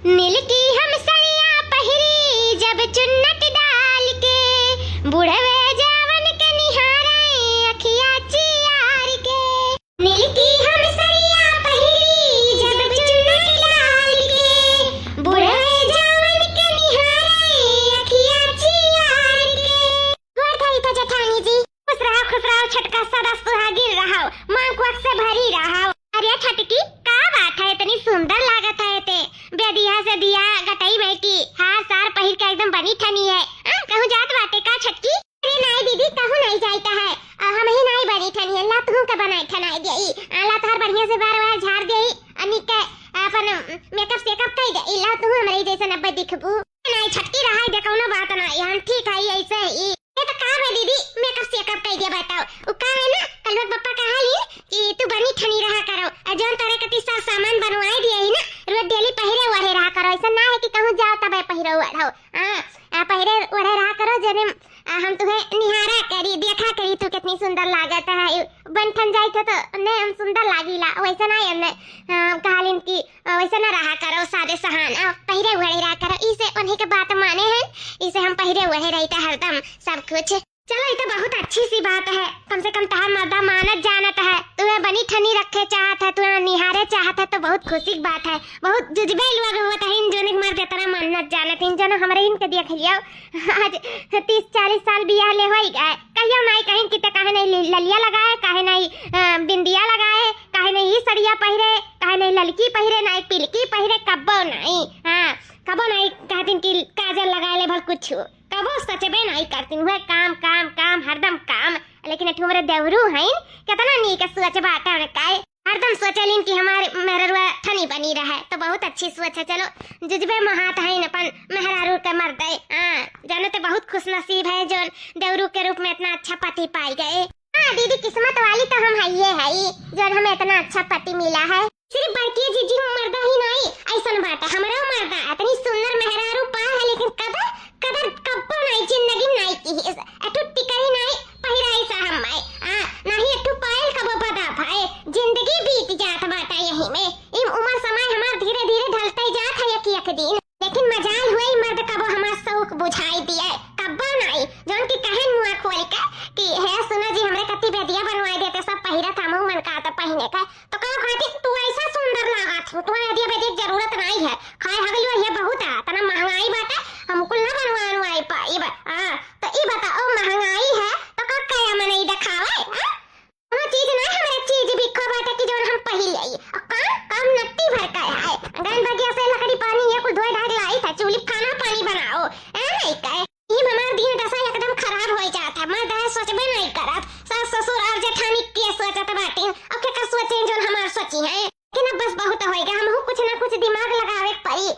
नील की हम सड़िया पहिरी जब चुन्नट डाल के, बुढ़वे जावन के निहारे अखिया चियार के। नील की हम सड़िया पहिरी जब चुन्नट डाल के, बुढ़वे जावन के निहारे अखिया चियार के। गोर खाई तो जठानी जी, खुश रहो छटका सदा सुहागिन रहो, मांग को से भरी रहो। अरे छटकी का बात है, इतनी सुंदर लागत है ते बेदिया से दिया गटई बैठी, हार सार पहिर के एकदम बनी ठनी है। कहूं जात बाटे का छटकी? अरे नहीं दीदी, कहूं नहीं जाता है, हम ही नहीं बनी ठनी है, ला तू का बनाई ठनाई देई, आला तार बढ़िया से बार झाड़ देई, अनि के अपन मेकअप सेकअप कई दे, ला तू हमरे जैसे नब्बे दिखबू। नहीं छटकी रहा दे, कोनो बात नहीं, हम ठीक है ऐसे ही। ये तो का है दीदी, मेकअप सेकअप कई दे बताओ, उ का है ना कलवा पप्पा कहा ली कि तू बनी ठनी रहा करो, जोन तारे कति सा सामान बनवाई दिए ही ना, रोज डेली पहिरे ओढ़े रहा करो, ऐसा ना है कि कहूं जाओ तब पहिरे ओढ़ो। पहिरे ओढ़े रहा करो, जने हम तुम्हें निहारा करी, देखा करी तू कितनी सुंदर लागत है, बनठन जाई तो ने हम सुंदर लागिला, वैसा नहीं हमने कहलिन कि वैसा ना रहा करो, सादे सहान पहिरे ओढ़े रहा करो, इसे उन्हीं के बात माने हैं, इसे हम पहिरे ओढ़े रहते हरदम सब कुछ। चलो ये तो बहुत अच्छी सी बात है, कम से कम तहार मर्दा मानत जानत है, तुम्हें बनी ठनी रखे चाहत है, तुम्हें निहारे चाहत है, तो बहुत खुशी की बात है। बहुत जुजबे लोग होता है इन जोने मर्द इतना मानत जानत, इन जोनो हमरे इनके देख लियो आज 30-40 साल बियाह ले होई गए, कहियो नहीं कहीं कि काहे नहीं ललिया लगाए, काहे नहीं बिंदिया लगाए, काहे नहीं ई सड़िया पहिरे, काहे नहीं ललकी पहिरे, नहीं पिलकी पहिरे, कब्बो नहीं। हां कबो नहीं कहतीन कि काजल लगा ले भल कुछ, कबो सचबे नहीं करतीन, हुए काम काम काम हरदम काम। लेकिन ठुमरे देवरू हैं कितना नीक सोच बात है, काय हरदम सोचलिन कि हमारे मेहरुआ ठनी बनी रहे, तो बहुत अच्छी सोच है। चलो जुजबे महात है अपन मेहरारू के मर्द है, जानो तो बहुत खुश नसीब है जो देवरू के रूप में इतना अच्छा पति पाई गए। हाँ दीदी, किस्मत वाली तो हम है ये है जो हमें इतना अच्छा पति मिला है। सिर्फ बड़की जीजी मर्दा ही नहीं, ऐसा बात है हमारा मर्दा इतनी सुंदर मेहरारू पा है, लेकिन कदर कदर कब्बो नहीं जिंदगी नहीं की, एटू टिकई नहीं पहिरा ऐसा हम नहीं एटू पायल कबो बदा भाई, जिंदगी बीत जात बाटा यही में, इम उम्र समय हमार धीरे धीरे ढलते जात है एक दिन, लेकिन मजाल हुई मर्द कबो हमार शौक बुझाई दिए, कब्बो नहीं जोन की कहन मुआ खोल के कि है सुनो जी हमरे कति बेदिया बनवाई देते, सब पहिरा थामू मन का तो पहने का, तो कहो खाती तू ऐसा सुंदर लागत हो, तुम्हें बेदिया बेदी की जरूरत नहीं है, खाए हगलियो ये बहुत है, तना महंगाई बाटा हमको ना बनवाई पाई बा। तो ई बता ओ महंगाई है तो का काया मने ई दिखावे, कोनो चीज ना हमरे चीज भी खो बाटा कि जोन हम पहिल आई, काम नट्टी भर का है, गन बगिया से लकड़ी पानी ये कुल धोए ढाक लाई था, चूल्ही खाना पानी बनाओ नहीं कहे, ई हमार दिन दशा एकदम खराब हो जाता है, मैं दह सोचबे नहीं करत, सास ससुर और जेठानी के सोचत बाटी, अब के का सोचे जोन हमार सोची है, लेकिन अब बस बहुत होएगा, हमहु कुछ ना कुछ दिमाग लगावे पड़ी।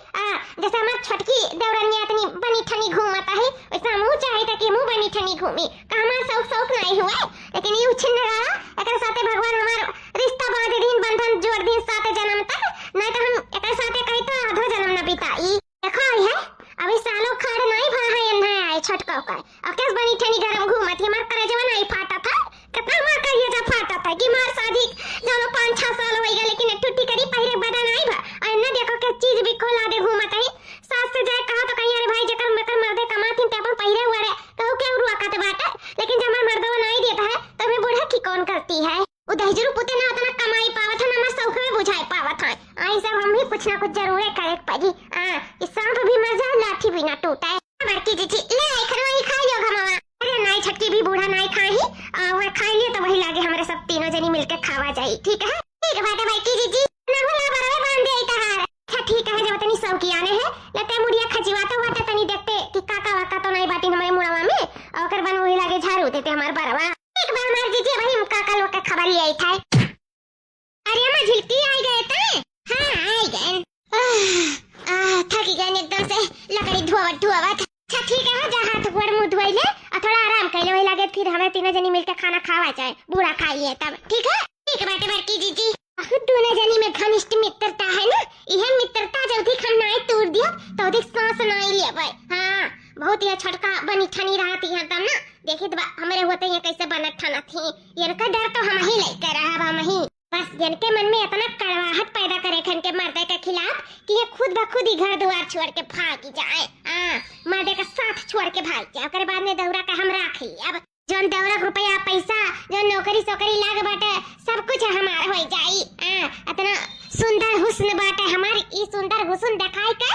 जैसे हमार छोटकी देवरनिया इतनी बनी ठनी घूमता है, वैसे हमहु चाहे था कि हमहु बनी ठनी घूमी, का हमार शौक नहीं हुए, लेकिन ये उछिन रहा एकर साथे भगवान हमार रिश्ता बांध दिन बंधन जोड़ दिन साथ जन्म तक, नहीं तो हम एकर साथे कहीं तो आधो जन्म न बिताई। देखो है अभी सालों खाड़ नहीं भा है अन्ना आए छटका का, अब कैसे बनी ठनी गरम घूमत हमार करेजवा नहीं फाटा था, कितना मार करिए जब फाटा था कि मार शादी जानो 5-6 साल हो गए, लेकिन टूटी करी पहिरे बदन नहीं भा, और न देखो के चीज भी खोला दे घूमत है, सास से जाए कहा तो कहीं अरे भाई जकर मकर मर्दे कमाती ते अपन पहिरे हुआ रे कहू के रुआ का बात, लेकिन जब हमार मर्दवा नहीं देता है तो हमें बूढ़ा की कौन करती है, वो दहजरू पुते ना उतना कमाई पावत है, ना शौक में बुझाई पावत है, आई सब हम भी कुछ ना कुछ जरूर करे पड़ी, इस सांप भी मर जाए लाठी भी ना टूटे। बड़की जीजी ले खरवाई खा लियो घरवा, अरे नहीं छटकी भी बूढ़ा नहीं खाई, वो खाई लिए तो वही लागे हमारे सब तीनों जनी मिलके खावा जाई, ठीक है बाटे बड़की जीजी ना होला बरवे बांध दे तहार। अच्छा ठीक है, जब तनी सब की आने है लेते मुड़िया खजिवाता हुआ तो तनी देखते कि काका वाका तो नहीं बाटी हमारे मुड़वा में, और कर बन वही लागे झाड़ू देते हमार बरवा, एक बार मार दीजिए भाई हम काका लोग का खबर ले आई था। अरे हम झिलकी आई गए थे, हां आई गए, थकी गए एकदम से, लकड़ी धुआवत। अच्छा ठीक है, जा हाथ गोड़ मुंह धोई ले और थोड़ा आराम कर ले, वही लगे फिर हमें तीनों जनी मिलकर खाना खावा जाए, बूढ़ा खा लिए तब, ठीक है बाटे बड़की जीजी। दोनों जनी में घनिष्ठ मित्रता है ना, यह मित्रता जल्दी खन्नाई तोड़ दिया तो अधिक सांस नहीं लिया भाई, हाँ बहुत ही छटका बनी ठनी रहती है तब ना, देखे तो हमारे होते हैं कैसे बनत ठना थी, इनका डर तो हम ही लेकर रहा हम ही, बस जिनके मन में इतना कड़वाहट पैदा करे खन के मर्दे के खिलाफ कि ये खुद ब खुद ही घर द्वार छोड़ के भाग जाए। मर्दे का साथ छोड़ के भाग जाए। ओकरे बाद में दौरा का हम राख ली। अब जोन दौरा रुपया पैसा जो नौकरी सोकरी लाग बाटे सब कुछ हमार हो जाई। इतना सुंदर हुस्न बाटे हमारी, ई सुंदर हुस्न दिखाई के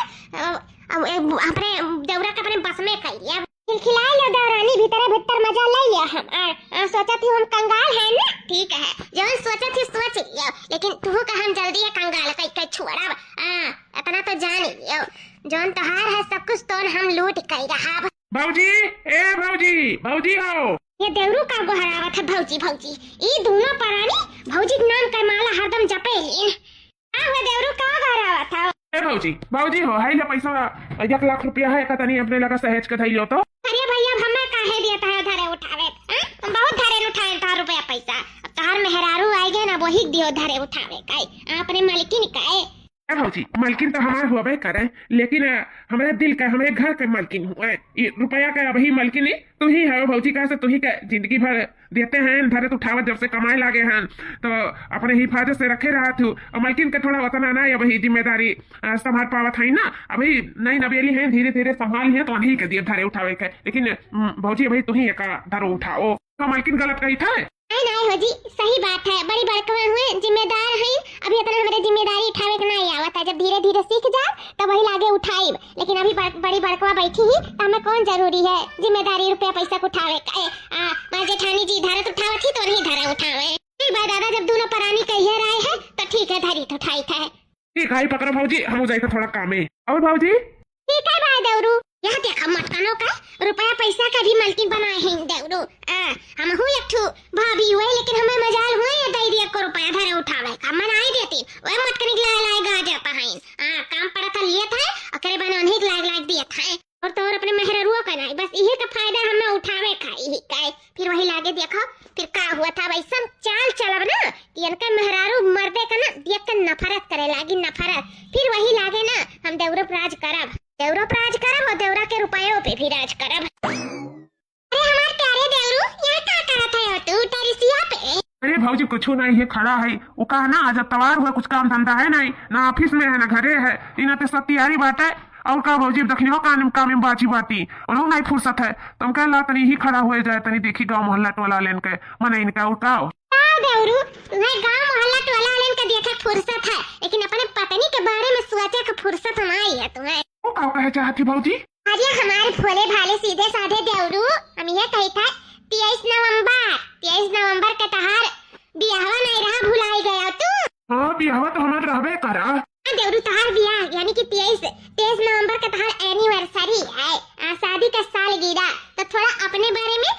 अपने दौरा के अपने बस में कर लिया। खिलखिला लो दौरानी, भीतर भीतर मजा ले लिया हम। सोचा थी हम कंगाल है ना, ठीक है जो सोचा थी सोच लियो, लेकिन तू का हम जल्दी है कंगाल कह छोड़ब। इतना तो जान लियो जोन तोहार है सब कुछ तो हम लूट कर रहा। भौजी, ए भौजी, भौजी हो। ये देवरू का गोहरावत है भौजी भौजी। ई दोनों परानी भौजी के नाम का माला हरदम जपेली। हुआ देवरू का गोहरावत है। ए भौजी, भौजी हो हाई ले पैसा 1 लाख रुपया है कतनी अपने लगा सहेज के धइलो तो। अरे भैया हमें काहे दिया था धरे उठावे। हम बहुत धरे उठाए था रुपया पैसा। तार मेहरारू आई गए ना वही दियो धरे उठावे काई अपने मालिकिन काए। भौजी मालकिन तो हमारे हुआ करे, लेकिन हमारे दिल का हमारे घर का मालकिन हुआ है। रुपया का अभी मालकिन तू ही है भौजी। का से तू ही का जिंदगी भर देते हैं धरे उठावत जब से कमाए लागे हैं तो अपने हिफाजत से रखे रहा थू। और मालकिन का थोड़ा वतना ना अभी जिम्मेदारी संभाल पावत है ना। अभी नई नवेली है धीरे धीरे संभाल है तो अभी के दिए धरे उठावे के। लेकिन भौजी अभी तू ही का धरो उठाओ तो मालकिन गलत कही था। नहीं हो जी, सही बात है। बड़ी बड़कवा हुए जिम्मेदार हैं। अभी इतना हमारे जिम्मेदारी उठावे के नहीं आवत है। जब धीरे धीरे सीख जा तब वही लागे उठाई। लेकिन अभी बड़ी बड़कवा बैठी ही तो हमें कौन जरूरी है जिम्मेदारी रुपया पैसा उठावे का। मां जेठानी जी धरत उठावत थी तो नहीं धरे उठावे। ठीक भाई दादा जब दोनों परानी कहिए रहे हैं तो ठीक है धरी तो उठाई था। ठीक है पकड़ो भौजी, हम जाए थोड़ा काम है। और भौजी ठीक है भाई देवरू, यह देखा मटकानों का रुपया पैसा का भी मालकिन बनाए हैं देवरू। हम हूँ एक ठू भाभी हुए, लेकिन हमें मजाल हुए ये दे दिया को रुपया धरे उठावे का मनाई देती। वह मटकन लाए गा जाता है। काम पड़ा था लिए था अकेले बने उन्हीं लाग दिया था। और तो और अपने मेहरुआ का नहीं, बस यही का फायदा हमें उठावे का ही का। फिर वही लागे देखो फिर का हुआ था भाई सब चाल चलब ना कि इनका मेहरारू मर्दे का ना देख कर नफरत करे लागी नफरत। फिर वही लागे ना हम देवरूप राज करब, देवरूप राज करब और देवरा के रुपयों पे भी राज करब। अरे हमारे प्यारे देवरू यहाँ क्या करत है तू टेरिसिया पे? अरे भौजी कुछ नहीं है खड़ा है। वो कहा ना आज तवार हुआ कुछ काम धंधा है नहीं ना ऑफिस में है ना घरे है। इन ते सब तैयारी बात है। और का भौजी दखनियों काम में बाची बाती और नहीं फुर्सत है। तुम कह ला तनी ही खड़ा हो जाए तनी देखी गांव मोहल्ला टोला लेन के मने इनका उठाओ। देवरू तुम्हें गांव मोहल्ला टोला लेन के देखे फुर्सत है, लेकिन अपने पत्नी के बारे में सोचे के फुर्सत नहीं है तुम्हें। वो क्या कहे चाहती भौजी? अरे हमारे भोले भाले सीधे साधे देवरू हम ये कही था 23 नवंबर के तहार बियाहवा नहीं रहा भुलाई गया तू। हाँ बियाहवा तो हमारे रहबे करा। देवरू तहार बियाह यानी कि 23 नवंबर का तहार एनिवर्सरी है। शादी का सालगिरह तो थोड़ा अपने बारे में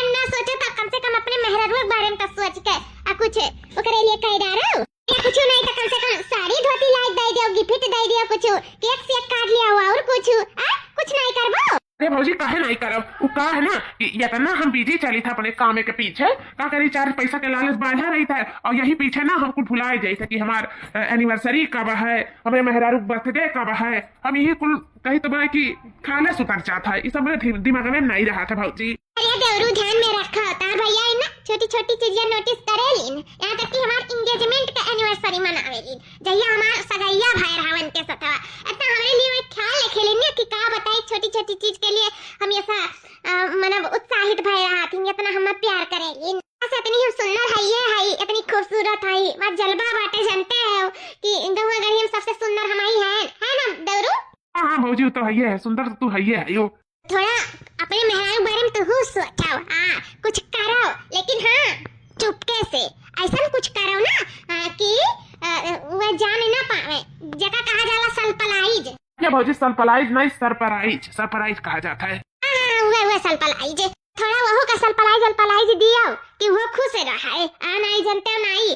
ना सोचे तो कम से कम अपने मेहरारू के बारे में तो सोच के कुछ ओकरे लिए कह डारो। या कुछ नहीं तो कम से कम साड़ी धोती लाइक दे दियो, गिफ्ट दे दियो, कुछ केक शेक काट लिया हुआ और कुछ नहीं करबो। अरे भौजी काहे नहीं करब? वो का है ना कि इतना हम बिजी चली था अपने काम के पीछे का करी 4 पैसा के लालच बांधा रही था। और यही पीछे ना हमको भुलाए जैसे कि हमार एनिवर्सरी कब है, हमें मेहरारू बर्थडे कब है। हम यही कुल कही तो बाय कि खाना सुतर चाहता है। इस सब मेरे दिमाग में नहीं रहा था भौजी। अरे देवरू ध्यान में रखा तार भैया है ना छोटी छोटी चीजें नोटिस करेलीन। यहाँ तक कि हमारे एंगेजमेंट का एनिवर्सरी मनावेलीन जहिया हमार सगैया भाई रावण के साथ इतना हमारे लिए ख्याल रखेलीन कि का बताई छोटी छोटी चीज के लिए हम ऐसा मतलब उत्साहित भय रहा थी। इतना हम प्यार करेलीन। ऐसा इतनी हम सुंदर है इतनी खूबसूरत है बात जलवा बाटे जानते हो कि गौवा गढ़ी हम सबसे सुंदर हम ही है ना देवरू? हाँ भौजी तो है सुंदर तू है यो। थोड़ा अपने मेहरारू बारे में तो सोचो कुछ करो, लेकिन हाँ चुपके से ऐसा कुछ करो ना कि वह जान ना पावे। जगह कहा जाला सलपलाइज। क्या भौजी सलपलाइज नहीं सरप्राइज कहा जाता है। वह सलपलाइज थोड़ा वह का सलपलाइज दियो कि वो खुश रहे। नहीं जानते हो नहीं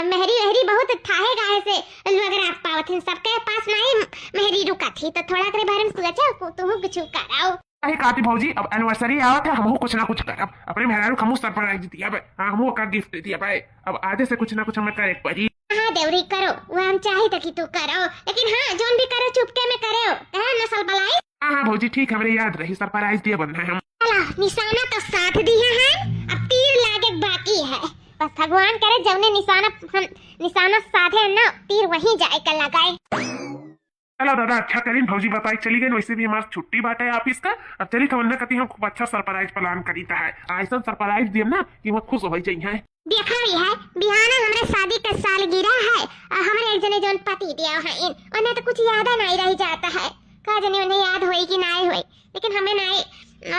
मेहरी बहुत थाहे गाहे से लोग रात पावत हैं सबके पास नहीं मेहरी रुका थी तो थोड़ा करे बारे में सोचो तुम कुछ कराओ। काटी भौजी अब एनिवर्सरी आवत है हमहू कुछ ना कुछ करब। अपने मेहरारू हमहू सरप्राइज दिया भाई। हमहू का गिफ्ट दिया भाई। अब आधे से कुछ ना कुछ हमें करे पड़ी। हाँ देवरी करो वो हम चाहे तो कि तू करो, लेकिन हाँ जोन भी करो चुपके में करो नसल बलाई। हाँ भौजी ठीक है मेरे याद रही सरप्राइज दिया बनना है हम। निशाना तो साथ दिया है अब तीर लागे बाकी है। बस भगवान करे जब ने निशाना साधे ना तीर वहीं जाए कर लगाए। चलो दादा अच्छा करीन भौजी बताई चली गई वैसे भी हमारा छुट्टी बाटे है ऑफिस का। अब चली तो कती हम खूब अच्छा सरप्राइज प्लान करीता है ऐसा सरप्राइज दिए ना कि वो खुश हो जाइए। देखा भी है बिहाना हमारे शादी का सालगिरह है और हमारे एक जने जोन पति दिया है इन उन्हें तो कुछ याद नहीं रह जाता है का जने उन्हें याद होई कि नहीं होई लेकिन हमें नहीं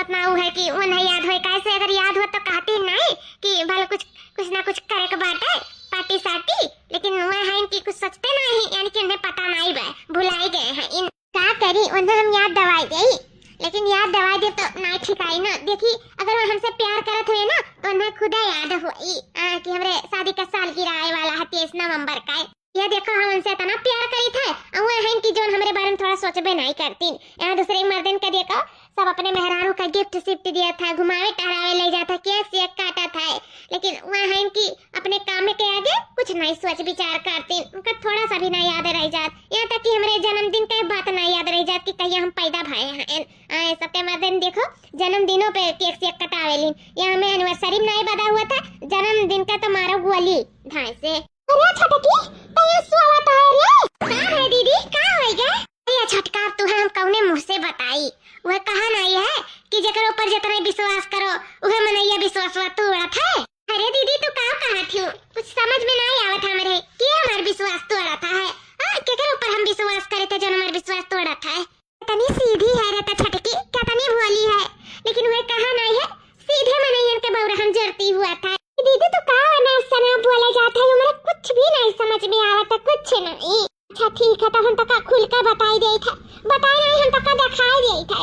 उतना वो है कि उन्हें याद होई कैसे अगर याद हो तो कहते नहीं कि भले कुछ ना कुछ करे के बात है पार्टी साटी लेकिन वह है कि कुछ सोचते नहीं यानी कि उन्हें पता नहीं है भुलाई गए हैं इन क्या करी उन्हें हम याद दवाई गई लेकिन याद दवाई दे तो नहीं ठिकाई ना देखी अगर वो हमसे प्यार करत हुए ना तो उन्हें खुदा याद हुई कि हमारे शादी का सालगिरह आए वाला है 23 नवंबर का ये देखो हम उनसे इतना प्यार करी था और वो है कि जो हमारे बारे में थोड़ा सोचबे नहीं करती यहाँ दूसरे मर्दन का देखो सब अपने मेहरारू का गिफ्ट शिफ्ट दिया था घुमावे टहरावे ले जाता केक शेक काटा था लेकिन वह है कि अपने काम के आगे कुछ नहीं सोच विचार करती उनका थोड़ा सा भी नहीं याद रह जात यहाँ तक कि हमारे जन्मदिन का बात नहीं याद रह जात कि कहीं हम पैदा भए हैं सबके मर्दन देखो जन्मदिनों पे केक शेक कटावेलिन यहाँ हमें एनिवर्सरी नहीं बता हुआ था जन्मदिन का तो मारो गोली ढाई से अरे छटकी तय स्वागत है रे का है दीदी का होएगा ये छटका तू हम कौने मुंह से बताई वह कहा नहीं है कि जेकर ऊपर जितना विश्वास करो वह मनैया विश्वास तोड़ा था अरे दीदी तू का कहा थी कुछ समझ में नहीं आवत हमरे कि हमार विश्वास तोड़ा था है केकर ऊपर हम विश्वास करे थे जो हमार विश्वास तोड़ा था तनी सीधी है रे छटकी क्या तनी भोली है लेकिन वह कहा नहीं है सीधे मनैया के बौरा हम जरती हुआ था दीदी तो का ना सना बोला जाता है हमरा कुछ भी नहीं समझ में आवत कुछ नहीं अच्छा ठीक है तो हम तक खुल कर बताई दे था बताई नहीं हम तक दिखाई दे था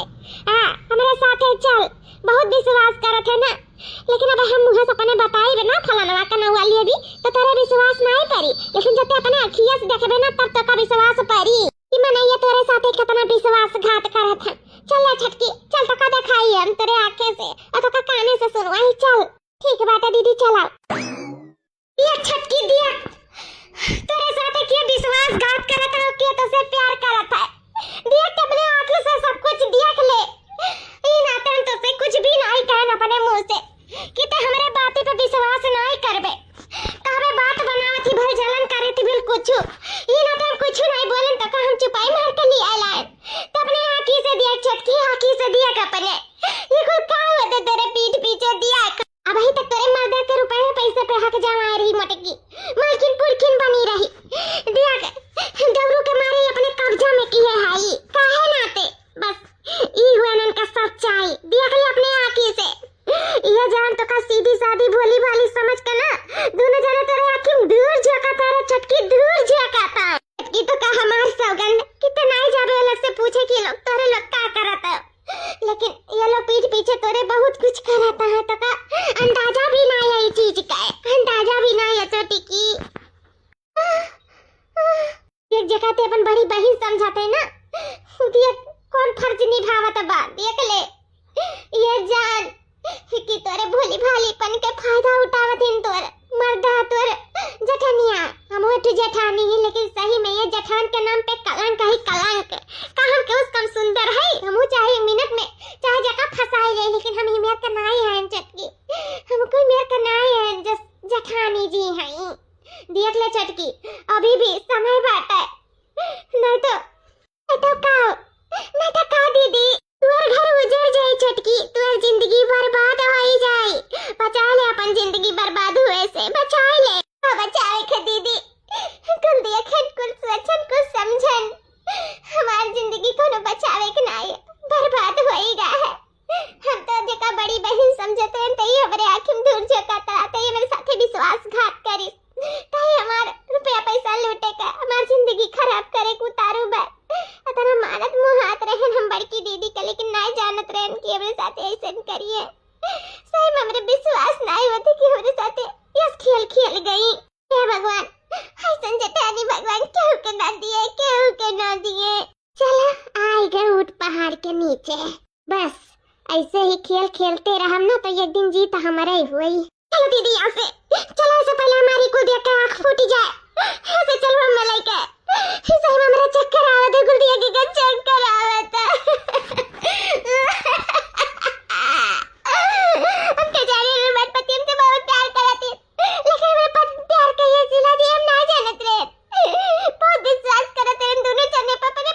हां हमारे साथ चल बहुत विश्वास करत है ना लेकिन अब हम मुंह से अपने बताई ना फलाना का ना वाली अभी तो तेरा विश्वास नहीं करी लेकिन जब अपने अखियां से देखबे ना तब तक विश्वास परी कि मैं ये तेरे साथ कितना विश्वासघात करत है चल छटकी चल तक दिखाई हम तेरे आंखें से और तक काने से सुनवाई चल ठीक बात है दीदी चला ये छटकी दिया तेरे साथ क्या विश्वासघात करत है कि तो से प्यार करत है देख के अपने आंखों से सब कुछ देख ले ये नाते तो से कुछ भी नहीं कहन अपने मुंह से कि ते हमरे बात पे विश्वास नहीं करबे कहबे बात बनावत ही भल जलन करे थी बिल कुछ ये नाते कुछ नहीं बोलन तो हम चुपाई मार के लिए आए तो अपने आंखी से दिया छटकी आंखी से दिया कपले ये कोई का होते तेरे पीठ पीछे दिया अब ही तक तेरे मर्दे के रुपए पैसे पे हक जमा रही मटकी मालकिन पुरखिन बनी रही देख डबरू के मारे अपने कब्जा में की है हाई काहे नाते बस ई हुआ नन का सच्चाई देख ले अपने आंखी से ये जान तो का सीधी सादी भोली भाली समझ के ना दोनों जने तेरे आंखी दूर झका तेरे छटकी दूर झका था छटकी तो का हमार सौगंध कितने नहीं जाबे अलग से पूछे कि लोग तोरे लोग का करत है लेकिन ये लोग पीठ पीछे तोरे बहुत कुछ कराता है तो का अंदाजा भी नहीं है चीज का अंदाजा भी नहीं है छोटी की एक जगह ते अपन बड़ी बहन समझाते ना देख कौन फर्ज निभावत बा देख ले ये जान कि तोरे भोली भालीपन के फायदा उठावत इन तोर मर्दा तोर जठनिया हम उठ जेठानी है लेकिन सही में ये जेठान के नाम पे कलंक है कलंक का हम के उसकम सुंदर है हम चाहे मिनट में चाहे जगह फंसाई जाए लेकिन हम मेरे का नहीं है चटकी हम कोई मेरे का नहीं है जेठानी जी हैं देख ले चटकी अभी भी समय बात है नहीं तो का दीदी तुअर घर उजड़ जाए छटकी तुअर जिंदगी बर्बाद हो जाए बचा ले अपन जिंदगी बर्बाद हुए से बचा ले बचाए के दीदी कुल देखन कुल सोचन कुल समझन हमार जिंदगी को न बचावे के नहीं बर्बाद होएगा है हम तो जका बड़ी बहन समझते हैं तई हमरे आंखों दूर झकाता तई मेरे साथे विश्वासघात करी तई हमार रुपया पैसा लूटे का हमार जिंदगी खराब करे को उतारू बा अतना मानत मुंह हाथ रहन हम बड़की दीदी के लेकिन नहीं जानत रहन कि हमरे साथे ऐसन करिए सही में हमरे विश्वास नहीं होते कि हमरे साथे यस खेल खेल गई हे भगवान ऐसन जेठानी भगवान केहू के ना दिए चलो आई गए ऊट पहाड़ के नीचे बस ऐसे ही खेल खेलते रहम ना तो एक दिन जीत हमारा ही हुई चलो दीदी यहाँ से चलो इससे पहले हमारी को देख कर आँख फूट जाए ऐसे चलो हम मलाइका सही में मेरा चक्कर आवा था गुल्डिया के चक्कर आवा था हम क्या जाने हमारे पति हमसे बहुत प्यार करते लेकिन हमारे पति प्यार का ये सिला दिया हम ना जानत रहे बहुत विश्वास करते हैं दोनों जने पर अपने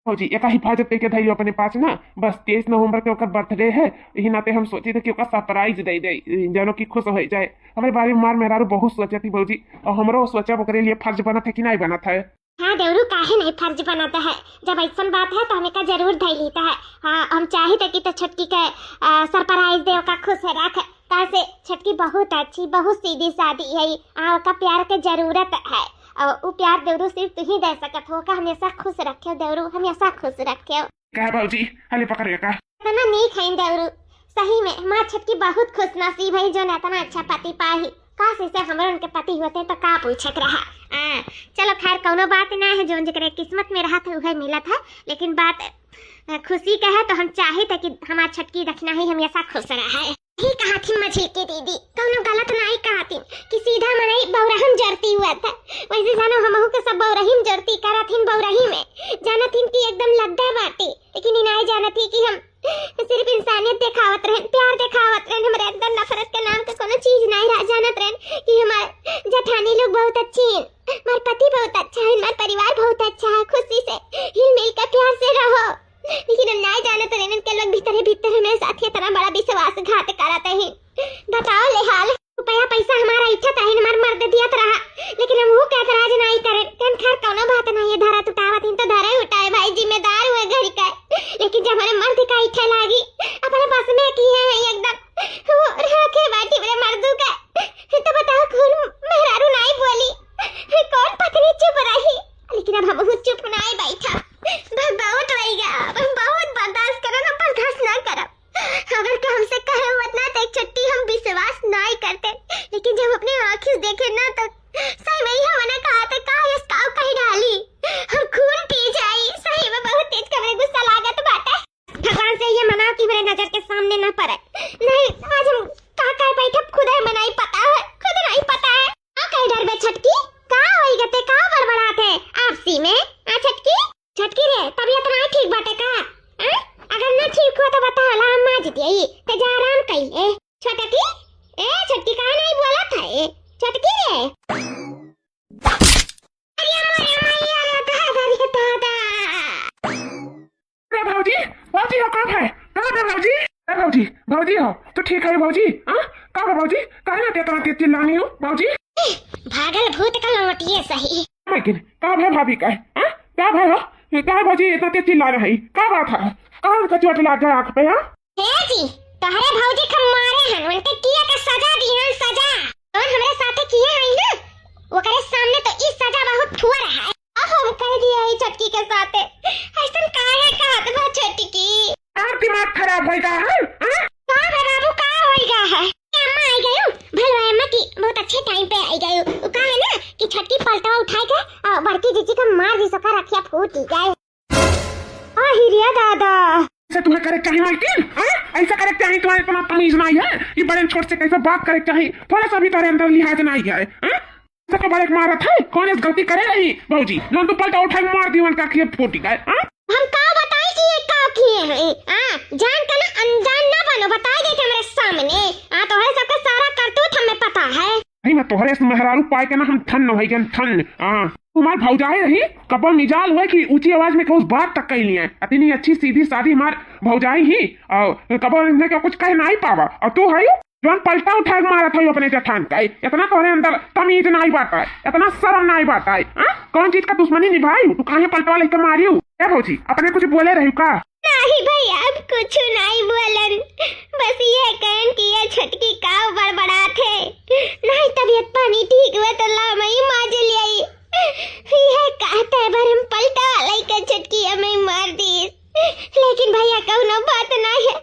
भौजी एक हिफाजत करके धैर्य अपने पास ना, बस 23 नवंबर के ओकर बर्थडे है, यही नाते हम सोचे थे कि ओकर सरप्राइज दे दे, जानो कि खुश हो जाए। हमारे बारे में मार मेहरारू बहुत सोचा थी भौजी, और हमरो सोचा ओकरे लिए फर्ज बना था कि नहीं बना था। हाँ देवरू काहे नहीं फर्ज बनाता है, जब ऐसा बात है तो हमें का जरूर धै लेता है। हाँ हम चाहे थे कि तो छटकी के सरप्राइज दे, का खुश रख, कैसे छटकी बहुत अच्छी बहुत सीधी सादी है, का प्यार के जरूरत है, और वो प्यार देवरू सिर्फ तू ही दे सकत हो। का हमेशा खुश रखे देवरू, हमेशा खुश रखे। क्या भौजी हले पकड़ेगा इतना नहीं खाइन देवरू, सही में माँ छटकी बहुत खुश नसीब है जो इतना अच्छा पति पाही। काश ऐसे हमारे उनके पति होते तो का पूछत रहा। चलो खैर कौनो बात ना है, जो जकरे किस्मत में रहा था वह मिला था, लेकिन बात खुशी का है तो हम चाहे थे कि हमारा छटकी रखना ही हमेशा खुश रहा है। ही कहा थी मछली की दीदी, कौनो गलत नहीं कहा थी कि सीधा मनाई बौरहम जरती हुआ था, वैसे जानो हमहू के सब बौरहीम जरती करा थी। बौरही में जाना थी कि एकदम लद्दा बाटे, लेकिन इनाई जाना थी कि हम सिर्फ इंसानियत दिखावत रहे, प्यार दिखावत रहे, हमारे अंदर नफरत के नाम का कोनो चीज नहीं रह जानत रहे कि हमारे जेठानी लोग बहुत अच्छी हैं, हमारे पति बहुत अच्छा है, हमारा परिवार बहुत अच्छा है, खुशी से हिल मिल कर प्यार से रहो। लेकिन हम नहीं जानते रहे इनके लोग भीतर भीतर हमें साथ इतना बड़ा विश्वासघात कराते हैं। बताओ ले हाल रुपया पैसा हमारा इच्छा था, हमारा मर्द दियत रहा, लेकिन हम वो कहते राज नहीं करे। खैर कौनो बात नहीं है, धरा उठावत तो धरा उठाए भाई, जिम्मेदार हुए घर का। लेकिन जब हमारे मर्द का इच्छा लागी अपने बस में की है एकदम वो रखे बैठी मेरे मर्दू का, तो बताओ कौन मेहरारू नहीं बोली, कौन पत्नी चुप रही। लेकिन अब हम चुप नहीं बैठा, बहुत रहेगा, बहुत बर्दाश्त करो ना, बर्दाश्त ना करो। अगर तो हमसे कहे उतना तो एक छुट्टी हम विश्वास नहीं करते, लेकिन जब अपने आंखें देखे ना तो सही में ही हमने कहा था का ये स्काउ कहीं डाली, हम खून पी जाई। सही में बहुत तेज का मेरे गुस्सा लागत बात है। भगवान से ये मनाओ कि मेरे नजर के सामने ना पड़े। नहीं आज हम का बैठे खुद है नहीं पता है, खुद नहीं पता है। कहीं डर में छटकी का होई गते का बड़बड़ाते आपसी में। छटकी छटकी रे तबीयत नहीं ठीक बाटे का? अगर ना ठीक हुआ तो बता ला, हम माज दिए ते जा आराम कइले। छटकी छटकी का नहीं बोला था छटकी रे। अरे मैया रे दादा अरे भौजी भौजी हो कब है? कहाँ भौजी? अरे भौजी भौजी हो तो ठीक है भौजी। हाँ कब भौजी काहे ना तेरा तेज चिल्लानी हो भौजी? भागल भूत का लौटिए सही। लेकिन कब है भाभी का? हाँ क्या भाई हो क्या भौजी इतना तेज चिल्ला रही, क्या बात है? कहाँ का चोट लग गया आँख पे? हाँ जी तोहरे भौजी के मारे हन, उनके किए का सजा दी हन, सजा और हमारे साथे किए है ना, वो करे सामने तो इस सजा बहुत हुआ रहा है। अब हम कह दिए है छटकी के साथे ऐसा काहे कहत बा छटकी? और दिमाग खराब होएगा है? हाँ का बाबू का होएगा है? अम्मा आई गयो भलवा अम्मा की बहुत अच्छे टाइम पे आई गयो। वो कहा है ना कि छटकी पलटवा उठाए के और बड़की जीजी का मार दी सका रखिया फूट गए। आ हिरिया दादा ऐसा तुम्हें करे चाहिए मालकिन? ऐसा करे चाहिए, तुम्हारे इतना तमीज नहीं है, ये बड़े छोटे से कैसे बात करे चाहिए, थोड़ा सा भी तारे अंदर लिहाज नहीं है। सबको बड़े मारा था, कौन इस गलती करे रही भौजी जो तू पलटा उठा मार दी उनका खिए फूट गए। हम का बताई कि ये का किए हैं? जान का ना अनजान ना बनो, बताई दे हमारे सामने। तो है सबका सारा करतूत हमें पता है। नहीं मैं तोहरे से मेहरारू पाए के ना हम ठन हो गए ठन। तुम्हार भौजाई रही कपल मिजाल हुए कि ऊंची आवाज में कुछ बात तक कही लिए, इतनी अच्छी सीधी सादी हमार भौजाई ही और कपल ने क्या कुछ कह नहीं पावा, और तू है जोन पलटा उठा मारा था अपने जठान का। इतना तोहरे अंदर तमीज नहीं बात है, इतना शर्म नहीं बात है। कौन चीज का दुश्मनी निभाई तू, काहे पलटवा लेकर मारी हूँ? क्या भौजी अपने कुछ बोले रही का? नहीं भैया अब कुछ नहीं बोलन, बस ये कहन कि ये छटकी का बड़बड़ा थे, नहीं तबीयत पानी ठीक हुआ तो ला मई माज लिया। ये कहते बार हम पलटा लेकर छटकी हमें मार दी, लेकिन भैया कौनो बात नहीं है,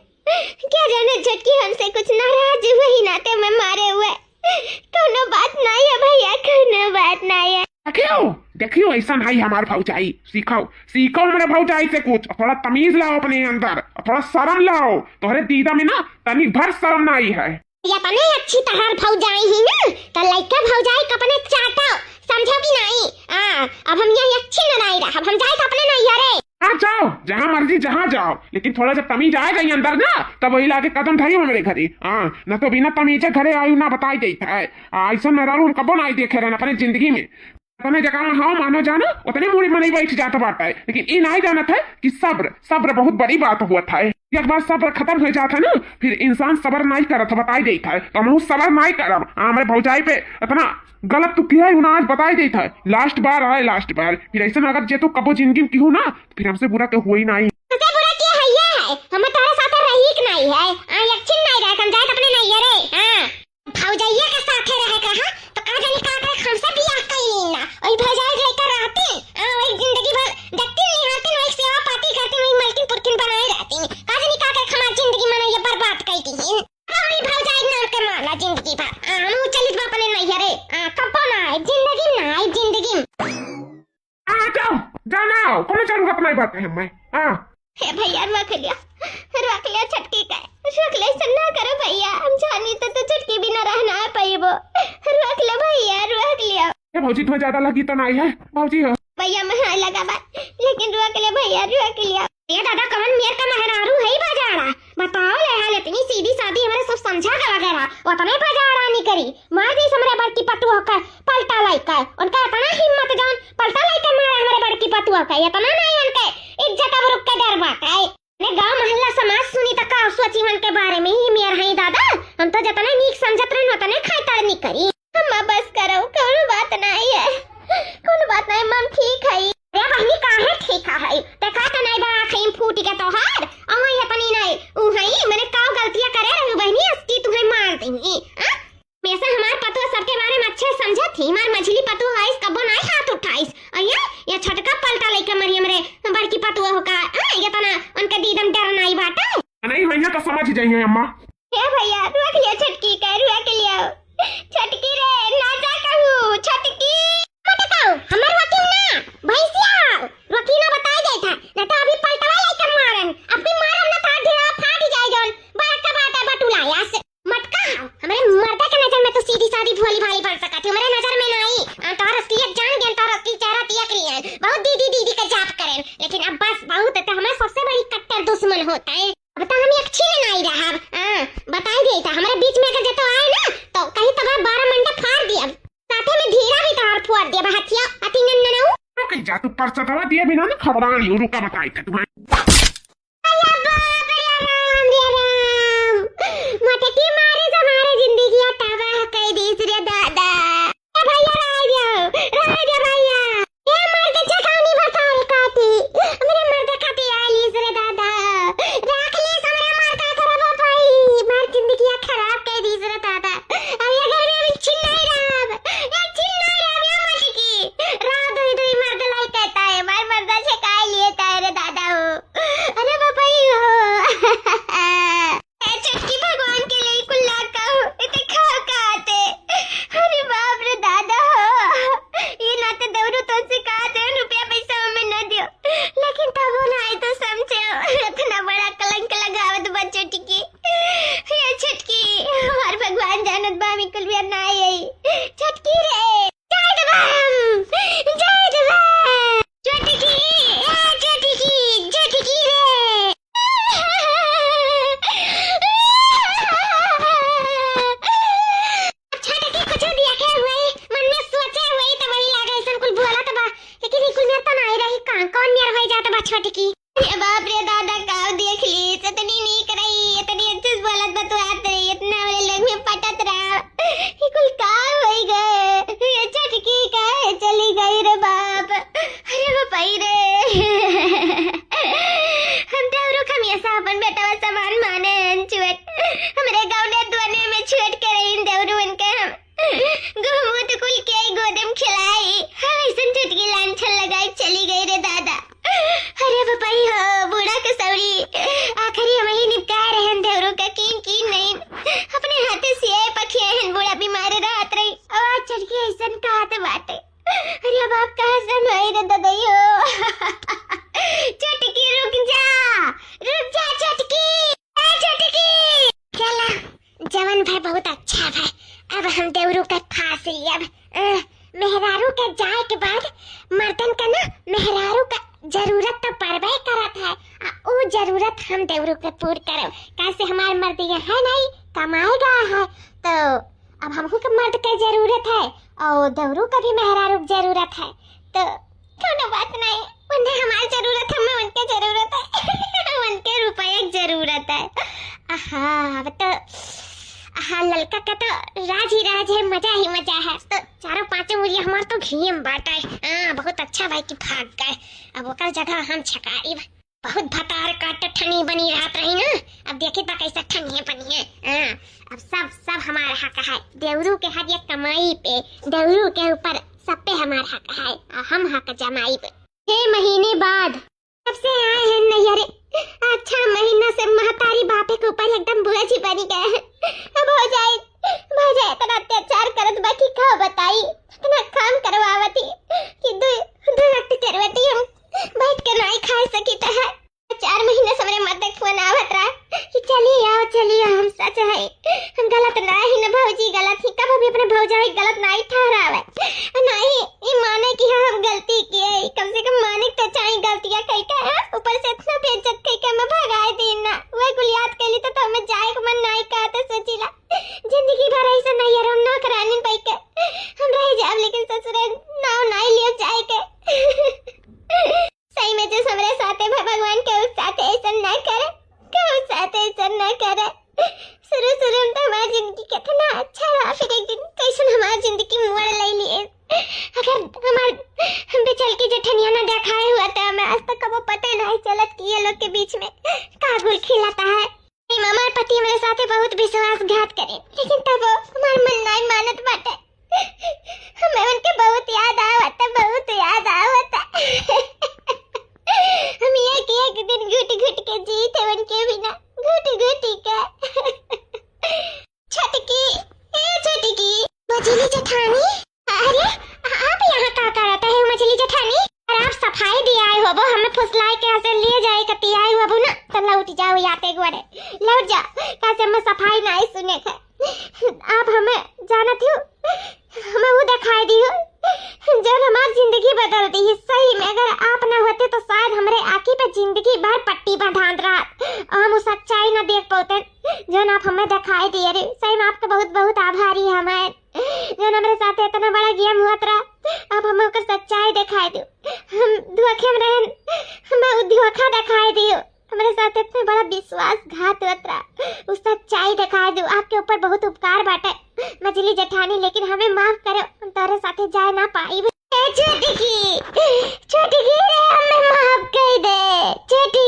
क्या जाने छटकी हमसे कुछ नाराज हुई नाते में मारे हुए, कौनो बात नहीं है भैया, कौनो बात नहीं है। देखियो ऐसा नहीं हमारे भौजाई, सीखो सीखो हमारे भौजाई से कुछ, थोड़ा तमीज लाओ अपने अंदर, थोड़ा शर्म लाओ। तोहरे दीदा में ना तनी भर शर्म नहीं है। ये अपने अच्छी तरह भौजाई ही ना, तो लइका भौजाई कपने चाटो, समझो कि नहीं? अब हम यहाँ अच्छी न नहीं रहा, हम जाए अपने नहीं यारे। जाओ जहाँ मर्जी जहाँ जाओ, लेकिन थोड़ा जब तमीज आएगा ही अंदर ना तब वही लाके कदम धरी मेरे घरे। न तो बिना तमीजे घरे आयु ना बताई देता है, ऐसा मेहरारू हम कबो नहीं देखे रहना अपने जिंदगी में। तने जगह में हाँ मानो जाना उतने मुड़ी में नहीं बैठ जाता बात है, लेकिन ये नहीं जाना था कि सब्र सब्र बहुत बड़ी बात हुआ था। एक बार सब्र खत्म हो जाता ना फिर इंसान सब्र नहीं करत बताई देता है, तो हम सब्र नहीं करब। हमारे भौजाई पे इतना गलत तो किया ही आज बताई देता है, लास्ट बार आए लास्ट बार, फिर ऐसा अगर जे तो कबो जिंदगी में क्यों ना फिर हमसे बुरा तो हुआ ही नहीं। हमसे बुरा किया है ये है, हम तारे साथ रही कि नहीं है, यक्षिन नहीं रहे कंजायत अपने नहीं है रे। हां भौजाइया के साथ रहे कहां तो का जाने का हमसे बियाह कइली ना, ओई भौजाई लेकर रहती वही जिंदगी भर देखती निहारती वही सेवा पाती करती वही मलकिन पुरकिन बनाए रहती, का जाने का हमार जिंदगी में ये बर्बाद कई दी वही भौजाई नाम के माला जिंदगी भर। हम चलित अपने नहीं है रे, कब ना है जिंदगी ना है जिंदगी। जाओ जाओ ना कौन चालू अपना ही बात है मैं। हां हे भैया रख लिया छटकी का रख ले, ऐसा ना करो भैया, हम जानी तो छटकी भी ना रहना है पाइबो, रख ले भैया रख लिया। ये भौजी तुम्हें ज्यादा लगी तो नहीं है भौजी हो भैया मैं लगा बात, लेकिन रख ले भैया रख लिया। ये दादा कमन मेर का मेहरारू है ही बाजारा, बताओ ले हाल इतनी सीधी सादी हमारे सब समझा कर वगैरह उतना बाजारा नहीं करी, मार दी हमरे बड़की पटुआ का पलटा लाइका, उनका इतना हिम्मत जान पलटा लाइका मारा हमारे बड़की पटुआ का, इतना नहीं उनके इज्जत अब रुक के डर बात है। ने गांव मोहल्ला समाज सुनी तक का सोची मन के बारे में ही मेर है दादा, हम तो जतना नीक समझत रहन उतने खाइताड़ नहीं करी। हम बस करो कोई बात नहीं है, कोई बात नहीं मम ठीक है। रे बहनी काहे ठीक है देखा त नहीं बा खैम फूट के तोहार अवई अपनी नहीं उ हई मैंने का गलतियां करे रही बहनी अस्ती तुम्हें मार देंगी। वैसे हमार पतो सबके बारे में अच्छे समझत थी, मार मछली पतो है इस कबो नहीं हाथ उठाइस अया ये छटका पलटा लेके मरी हमरे बड़की पतो हो का ये तना उनके दीदम डर नहीं बाटा नहीं भैया तो समझ जाइए अम्मा। हे भैया रख लिया छटकी का रख लिया छटकी रे ना जा कहू छटकी मत कहू हमर वकील ना भैंसिया वकील ना बताई दे था ना तो अभी पलटवा लेके मारन अभी मारन ना था ढेरा फाट जाए जौन बात का बात है बटुला यास मत कहू हमारे मर्दा के नजर में तो सीधी सादी भोली भाली पड़ सकती, हमारे नजर में नहीं तोहर असलियत जान गए, तोहर असली चेहरा तिया क्रियन बहुत दीदी दीदी का जाप करें, लेकिन अब बस बहुत है हमारे सबसे बड़ी कट्टर दुश्मन होता है। अब तो हम अच्छी नहीं रहा बताई दे था हमारे बीच में अगर जतो आए ना तो कहीं तबार 12 मंडे फाड़ दिया, साथे में धीरा भी तोहर फोड़ दिया बहतिया अति नन्ननऊ रुक जा तू परसा दवा दिए बिना ना खबरा नहीं रुका बताई था तुम्हें। अल्लाह बाप रे राम मते की मारे हमारे जिंदगी तबाह कर दी रे दादा। ए भैया रह जा भैया ये मर्द जखानी बताओ काटी मेरे मर्द खाती आली रे दादा रख ले हमरे मर्द खराब भाई मार जिंदगी खराब कर दी रे दादा। अब ये घर में चिल्लाई राम ये चिल्लाई राम ये मत की रात हुई तो मर्द लाई कहता है मार मर्द से काय लिए तारे दादा हो अरे बाबा ही हो चटकी भगवान के लिए कुल्ला का हो इतने खाओ खाते अरे बाप रे दादा हो ये ना तो देवरू तो से कहा दे रुपया पैसा हमें न दियो, लेकिन तब वो ना आए तो समझे इतना बड़ा कलंक लगावत बच्चों टिकी ये छटकी हमार भगवान जानत बा मी कुल भी ना आई छटकी रे जय देवम छटकी छटकी रे छटकी ये बाप रे दादा गाँव देख ली इतनी नहीं कराई इतनी अच्छे से बोलत बतवात रही इतना वाले लोग में पटत रहा ये कुल काम हो गए ये छटकी का चली गई रे बाप अरे बापाई रे हम देवरू हमेशा अपन बेटा वा समान माने छुएट हमरे गाँव ने दोने में छुएट के रही देवरू इनके हम गोमूत कुल के गोदम खिलाई ऐसा छटकी लांछन लगाई चली गई रे दादा। अरे बापाई हो बूढ़ा कसौरी आखिरी हम ही निपटा रहे हैं देवरू का की नहीं अपने हाथे से पखिया हैं बूढ़ा बीमार रात रही आवाज छटकी ऐसा कहते बाटे अरे बाप कहां से मैं रे ददइयो छटकी रुक जा छटकी चला जवन भाई बहुत अच्छा भाई अब हम देवरू का फांस लिया मेहरारू के जाए के बाद मर्दन का ना मेहरारू का जरूरत तो पड़बे करत है वो जरूरत हम देवरू के पूर करो कैसे हमारे मर्द है नहीं कमाएगा है तो अब हमको के मर्द के जरूरत है और देवरू का भी मेहरारू की जरूरत है, तो कोनो बात नहीं, उन्हें हमारी जरूरत है, हमें उनके जरूरत है उनके रुपये की जरूरत है। अब तो ललका का तो राज ही राज है, मजा ही मजा है। तो चारों पांचों मुझे हमार तो घी में बांटा है। बहुत अच्छा भाई कि भाग गए, अब ओकर जगह हम छकारी बहुत भतार काट ठनी बनी रहत रही ना। अब देखे तो कैसा ठनी बनी है। अब सब हमारा हक है, देवरू के हर एक कमाई पे, देवरू के ऊपर सब पे हमारा हक है, हम हक जमाई पे। 6 महीने बाद तब से आए हैं नैहरे। अच्छा महीना से महतारी बापे के ऊपर एकदम बुआ जी बनी गए हैं। अब हो जाए इतना अत्याचार करत बाकी का बताई, इतना काम करवावती कि दो वक्त करवती हम बैठ के नहीं खा सकी तो है। 4 महीने से मेरे मत फोन आवत रहा कि चलिए हम सच है, हम गलत नहीं न भौजी गलत ही, कब भी अपने भौजाई गलत नहीं ठहरावे, नहीं ये माने कि हम गलती किए, कम से कम माने तो चाहिए गलतियां कई का, ऊपर से इतना बेइज्जत कई का मैं भगाए दिन ना वही गुलियात के लिए तो हमें जाए को मन नहीं कहते। सोचिला जिंदगी भर ऐसा नहीं यार, हम ना कराने पाई के हम रह जाए, लेकिन ससुरे नाव नहीं लियो जाए के सही में जो हमारे साथ है भगवान के उस साथ ऐसा ना करे, के उस साथ ऐसा ना करे। शुरू में तो हमारी जिंदगी कितना अच्छा रहा, फिर एक दिन कैसे हमारी जिंदगी मोड़ ले लिए। अगर हमारे बेचल की जेठनिया ना दिखाए हुआ तो हमें आज तक कबो पता नहीं चलत कि ये लोग के बीच में का गुल खिलाता है। हमारे पति मेरे साथ बहुत विश्वासघात करे, लेकिन तब हमारा मन नहीं मानत बाटे। हमें उनके बहुत याद आवता हम एक दिन घुट के जीते उनके बिना, घुट के। छटकी मछली जेठानी, अरे आप यहाँ का करते हैं मछली जेठानी? और आप सफाई दिया आए हो, वो हमें फुसलाए के ऐसे लिए जाए कती आए हो ना, तो लौट जाओ याते गोरे, लौट जा कैसे हमें सफाई नहीं सुने थे। आप हमें जानत हो, हमें वो दिखाई दी हो जब हमारी जिंदगी बदल दी है। सही में अगर आप ना होते तो शायद हमारे आँखी पे जिंदगी भर पट्टी बंधान रहा और हम उस सच्चाई ना देख पाते जो आप हमें दिखाई दिए। रे सही में आपका बहुत बहुत आभारी है हमें, जो हमारे साथ इतना बड़ा गेम हुआ था, आप हमें उसका सच्चाई दिखाई दो, हम धोखे में रहे, हमें धोखा दिखाई दियो, हमारे साथ इतना बड़ा विश्वासघात हुआ, उस सच्चाई दिखाई दो। आपके ऊपर बहुत उपकार बाटे मछली जेठानी, लेकिन हमें माफ करो, हम तारे साथे जा ना पाई। छोटी की रे हमें माफ कर दे। छोटी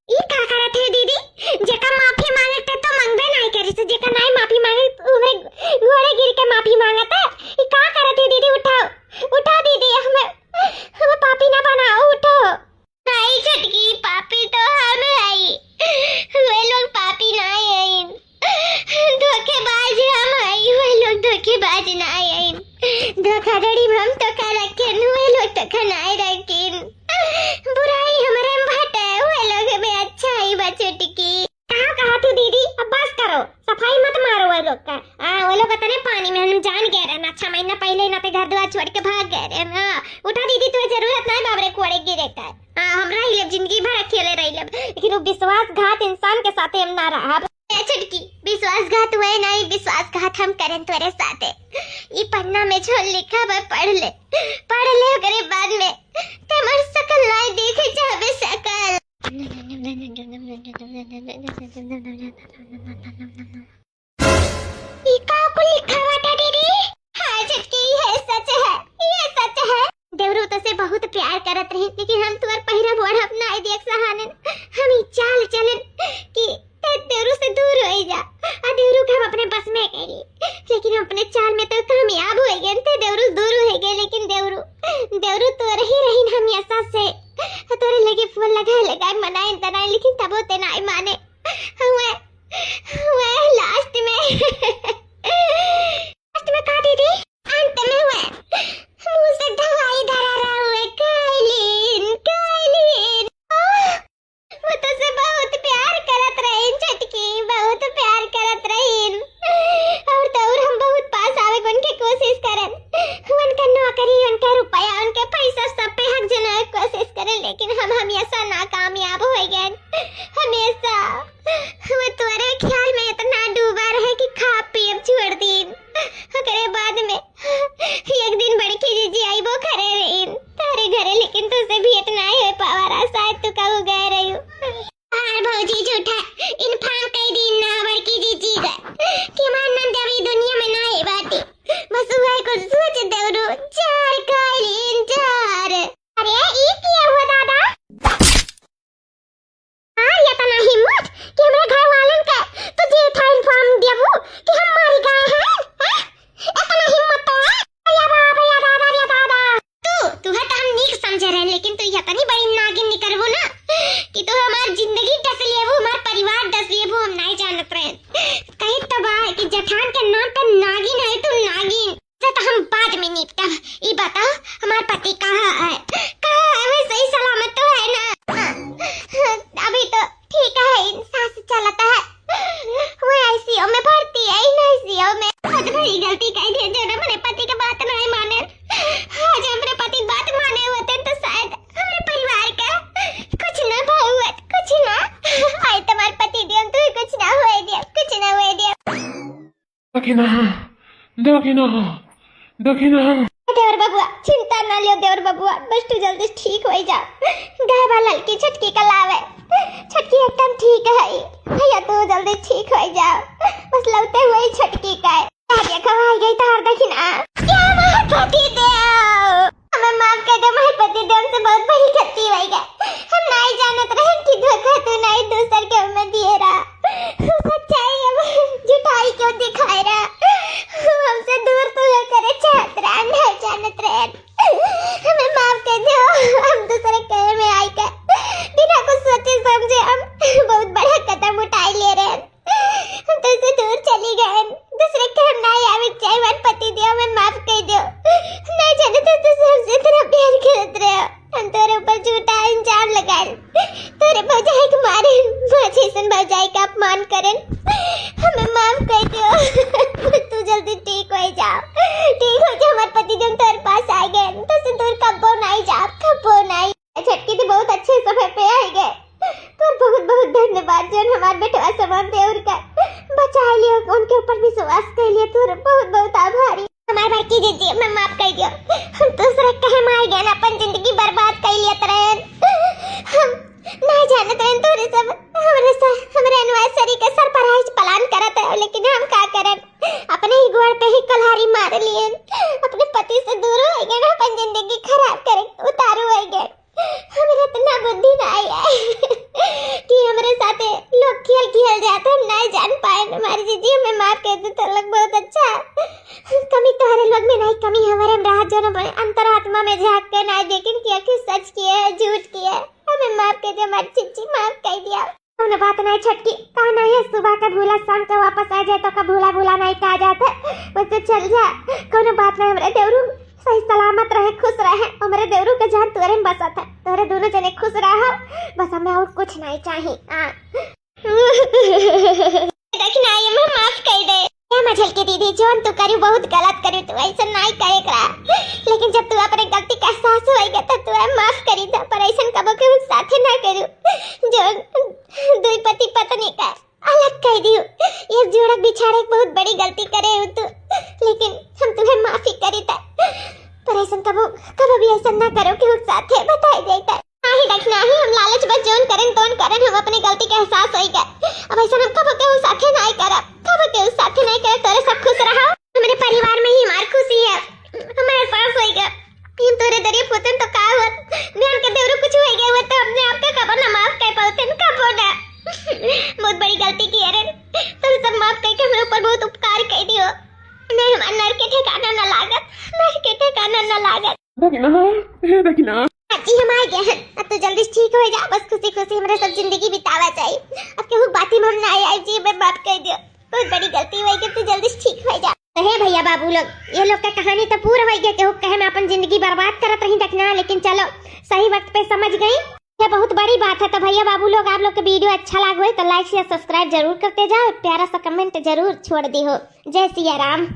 ये का करत है दीदी, जेका माफी मांगे तो मंगबे नहीं करे, से जेका नहीं माफी मांगे उन्हें घोड़े गिर के माफी मांगता। ये का करत है दीदी, उठाओ दीदी, हमें पापी ना बनाओ, उठाओ। नहीं छटकी, पापी तो हम है, वे लोग पापी नहीं है, धोखेबाज हम है, वे लोग धोखेबाज नहीं है, धोखाधड़ी हम तो कर रखे, वे लोग तो खनाए रखे, बुराई हमारे में भटे, वे लोग हमें अच्छा ही बचटकी। कहा तू दीदी, अब बस करो, सफाई मत मारो वे लोग का। वो लोग इतने पानी में हम जान गए रहे, 6 महीना पहले ना घर द्वार छोड़ के भाग गए रहे। उठा दीदी, तुझे जरूरत नहीं बाबरे कोड़े गिरे का, हम रह ले जिंदगी भर अकेले रह ले, लेकिन वो विश्वासघात इंसान के साथ हम ना रहा। छटकी विश्वासघात हुए नहीं, विश्वासघात हम करें तेरे साथ। ये पन्ना में जो लिखा है पढ़ ले ओकरे बाद में तुम्हारी शकल नहीं देखे चाहे शकल। ये का को लिखा हुआ था दीदी? हाँ छटकी, ये सच है। देवरू तो से बहुत प्यार करत रही, लेकिन हम तुम्हार पहिरा बोढ़ अपना आई देख सहानन, हम ही चाल चलन कि देवरू से दूर हो जा, और देवरू को हम अपने बस में करी, लेकिन अपने चाल में तो कामयाब हो गए थे, देवरू दूर हो गए, लेकिन देवरू तो रही हम ऐसा से तोरे लगे फूल लगाए मनाए, लेकिन तब वो ते नहीं माने। हुआ लास्ट में कहा दीदी, अंत में हुआ मुंह से दवाई धरा रहा हुआ काइलिन, वो तो से बहुत प्यार करत रही छटकी, बहुत प्यार करत रही, और हम बहुत पास आवे उनके कोशिश करन, उनका नौकरी, उनका रुपया, उनके पैसा सब पे हक जनाए कोशिश करन, लेकिन हम हमेशा नाकामयाब हो गए। हमेशा वो तुम्हारे ख्याल में इतना डूबा रहे कि खा पी छोड़ दी, दखिना दखिना दखिना देवर बबुआ चिंता ना लियो देवर बबुआ, बस तू जल्दी ठीक हो जा। गाय वाला लड़की छटकी का लावे, छटकी एकदम ठीक है भैया, तू जल्दी ठीक हो जा। बस लौटे हुए ही छटकी का है आगे खवाई गई तार दखिना। क्या महपति देव, हमें माफ कर दे, महपति देव से बहुत बड़ी गलती हो गई। हम नहीं जानत रहे कि धोखा तू नहीं दूसर के में दिए रहा, सच्चाई अब झूठाई क्यों दिखाए रहा, हमसे दूर तू करे चाहत रहा, नहीं जानत रहे। हमें माफ कर दो, हम दूसरे कहे में आई कर बिना कुछ सोचे समझे हम बहुत बड़ा कदम उठाई ले रहे हैं। हम तुझसे दूर चली गए, दूसरे के हम नहीं आवे चाहे वन पति दियो, हमें माफ कर दो। नहीं जानते तुझसे हमसे इतना प्यार करते रहे, हम तेरे ऊपर झूठा इल्जाम लगाए, तेरे भौजाई को मारे, भौजीसन भौजाई का अपमान करें, हमें माफ कर दो। तू जल्दी ठीक हो जा, ठीक हो जा। हमारे पति जब तेरे पास आ गए तो से दूर कब्बो नहीं जा, कब्बो नहीं। छटकी तो बहुत अच्छे समय पे आ गए, तो बहुत बहुत धन्यवाद जो हमारे बेटा समान देवर का बचा लियो, उनके ऊपर विश्वास कर लिया, तू बहुत बहुत आभारी। हमारे भाई की जीजी मैं माफ कर दियो, हम दूसरे कहे में आ गए ना, अपन जिंदगी बर्बाद कर लिया तरह। हम नहीं जानते हैं तोरे सब हमारे एनिवर्सरी के सरप्राइज प्लान करत है, लेकिन हम का करन, अपने ही गोड़ पे ही कल्हारी मार लिए, अपने पति से दूर हो गए ना, अपन जिंदगी खराब करे उतारू हो गए। हमें इतना बुद्धि नहीं है कि हमारे साथ लोग खेल जाते, हम नहीं जान पाए। हमारी जीजी हमें माफ कर दे तो लोग बहुत अच्छा, कमी तुम्हारे लोग में नहीं, कमी हमारे में रहा जो न अंतरात्मा में झांक के नहीं देखें कि आखिर सच किए है झूठ किए है। हमें माफ कर दे हमारी जीजी, माफ कर दिया। कौन बात नहीं छटकी, कहा नहीं है सुबह का भूला शाम का वापस आ जाए तो का भूला भूला नहीं कहा जाता, बस तो चल जा। कौन बात नहीं, हमारे देवरू सही सलामत रहे, खुश रहे, हमारे देवरू का जान तोरे में बसा था, तोरे दोनों जने खुश रहो, बस हमें और कुछ नहीं चाहिए। देखना ये मैं माफ कर दे, ये मझल की दीदी जोन तू करी बहुत गलत करी, तू ऐसा नहीं करे करा, लेकिन जब तू अपने गलती का एहसास होएगा तब तू माफ करी था, पर ऐसा कबो के साथे ना करू जो दुई पति पत्नी का अलग कर दियो। ये जोड़क बिछाड़े बहुत बड़ी गलती करे हो तू, लेकिन हम तुम्हें माफी करी था, पर ऐसा कबो भी ऐसा ना करो कि साथे बताई देता नहीं। रखना ही हम लालच बस जोन करें तोन करें, हम अपनी गलती का एहसास होएगा, अब ऐसा हम कबो के साथे नहीं करब, कबो के साथे नहीं करब, तोरे सब खुश रहो, हमारे परिवार में ही हमारी खुशी है, हमारे पास होएगा। हम तोरे दरिया पोतन तो का होत, ध्यान के देवरू कुछ होएगा वो तो हमने आपका कबो ना माफ कर पाते कबो ना। बहुत बड़ी गलती की है रे, तुम सब माफ करके हमारे ऊपर बहुत उपकार कर दियो, नहीं हमारे नर के ठिकाना ना लागत, नर के ठिकाना ना लागत। दखिना जी हम आ गए हैं, अब तो जल्दी ठीक हो जा, बस खुशी खुशी हमारे सब जिंदगी बितावा चाहिए। अब केहू बाती में हम ना आई जी, मैं माफ कर दियो, बहुत बड़ी गलती हुई कि तू जल्दी ठीक हो जा। हे भैया बाबू लोग, ये लोग का कहानी तो पूरा हो गया, केहू कहे मैं अपन जिंदगी बर्बाद करत रही देखना, लेकिन चलो सही वक्त पे समझ गई, ये बहुत बड़ी बात है। तो भैया बाबू लोग आप लोग का वीडियो अच्छा लगा हो तो लाइक शेयर सब्सक्राइब जरूर करते जाओ, प्यारा सा कमेंट जरूर छोड़ दी हो। जय सिया राम।